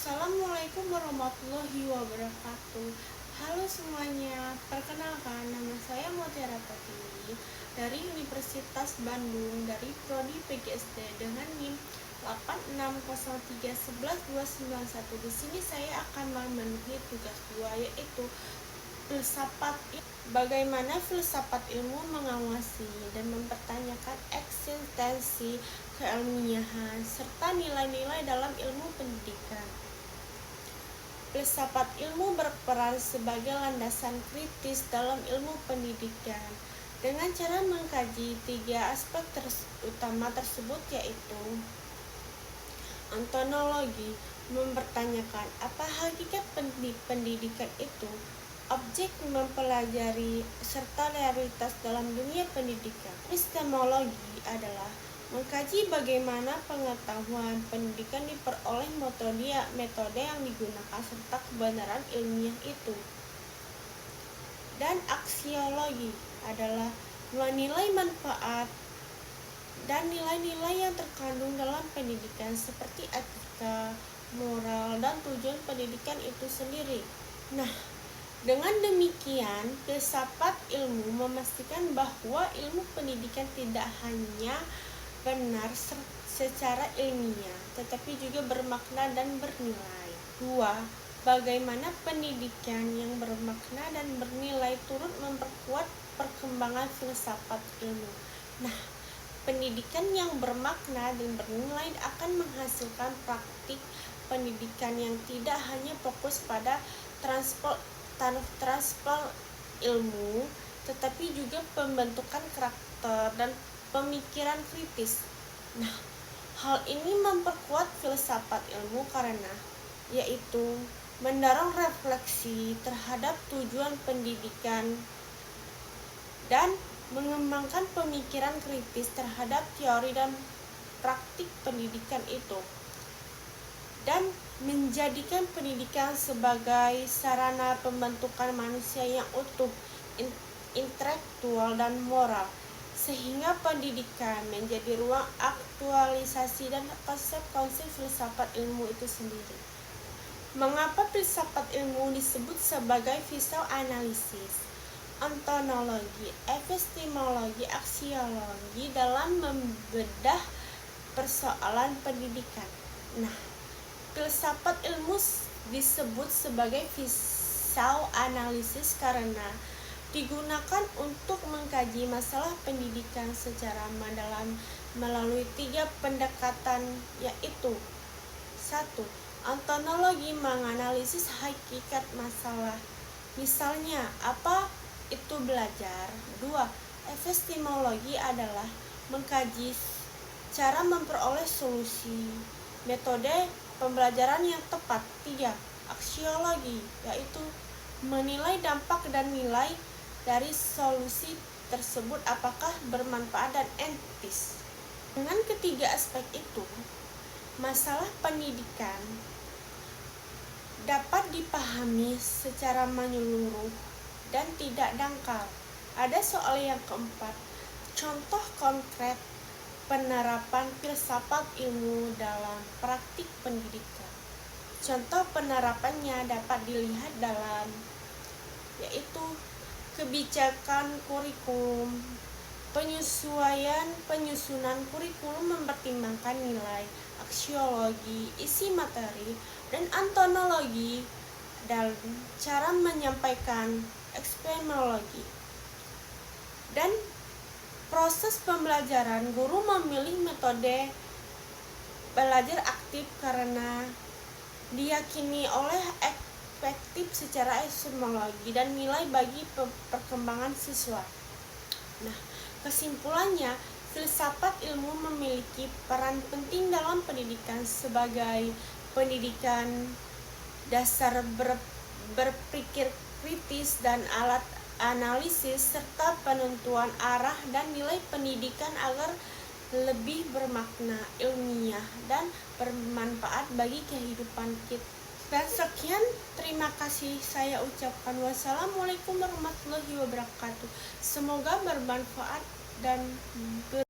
Assalamualaikum warahmatullahi wabarakatuh. Halo semuanya, perkenalkan nama saya Mutiara Pertiwi dari Universitas Bandung dari Prodi PGSD dengan NIM 860311291. Di sini saya akan memenuhi tugas 2 yaitu filsafat. Bagaimana filsafat ilmu mengawasi dan mempertanyakan eksistensi keilmiahan serta nilai-nilai dalam ilmu pendidikan. Filsafat ilmu berperan sebagai landasan kritis dalam ilmu pendidikan dengan cara mengkaji 3 aspek utama tersebut, yaitu ontologi, mempertanyakan apa hakikat pendidikan itu, objek mempelajari serta realitas dalam dunia pendidikan. Epistemologi adalah mengkaji bagaimana pengetahuan pendidikan diperoleh, metode yang digunakan serta kebenaran ilmiah itu. Dan aksiologi adalah menilai manfaat dan nilai-nilai yang terkandung dalam pendidikan seperti etika, moral, dan tujuan pendidikan itu sendiri. Nah, dengan demikian, filsafat ilmu memastikan bahwa ilmu pendidikan tidak hanya benar secara ilmiah, tetapi juga bermakna dan bernilai. 2. Bagaimana pendidikan yang bermakna dan bernilai turut memperkuat perkembangan filsafat ilmu. Nah, pendidikan yang bermakna dan bernilai akan menghasilkan praktik pendidikan yang tidak hanya fokus pada transfer ilmu, tetapi juga pembentukan karakter dan pemikiran kritis. Nah, hal ini memperkuat filsafat ilmu karena yaitu mendorong refleksi terhadap tujuan pendidikan dan mengembangkan pemikiran kritis terhadap teori dan praktik pendidikan itu, dan menjadikan pendidikan sebagai sarana pembentukan manusia yang utuh, intelektual dan moral, sehingga pendidikan menjadi ruang aktualisasi dan konsep-konsep filsafat ilmu itu sendiri. Mengapa filsafat ilmu disebut sebagai psikoanalisis, ontologi, epistemologi, aksiologi dalam membedah persoalan pendidikan? Nah, filsafat ilmu disebut sebagai psikoanalisis karena digunakan untuk mengkaji masalah pendidikan secara mendalam melalui 3 pendekatan, yaitu 1. Ontologi, menganalisis hakikat masalah, misalnya apa itu belajar. 2. Epistemologi adalah mengkaji cara memperoleh solusi, metode pembelajaran yang tepat. 3. Aksiologi, yaitu menilai dampak dan nilai dari solusi tersebut apakah bermanfaat dan etis. Dengan ketiga aspek itu, masalah pendidikan dapat dipahami secara menyeluruh dan tidak dangkal. Ada soal yang keempat, contoh konkret penerapan filsafat ilmu dalam praktik pendidikan. Contoh penerapannya dapat dilihat dalam yaitu kebijakan kurikulum, penyusunan kurikulum mempertimbangkan nilai, aksiologi, isi materi, dan ontologi dalam cara menyampaikan, epistemologi. Dan proses pembelajaran, guru memilih metode belajar aktif karena diyakini oleh efektif secara epistemologi dan nilai bagi perkembangan siswa. Nah, kesimpulannya, filsafat ilmu memiliki peran penting dalam pendidikan sebagai pendidikan dasar berpikir kritis dan alat analisis serta penentuan arah dan nilai pendidikan agar lebih bermakna, ilmiah, dan bermanfaat bagi kehidupan kita. Dan sekian, terima kasih saya ucapkan. Wassalamualaikum warahmatullahi wabarakatuh. Semoga bermanfaat dan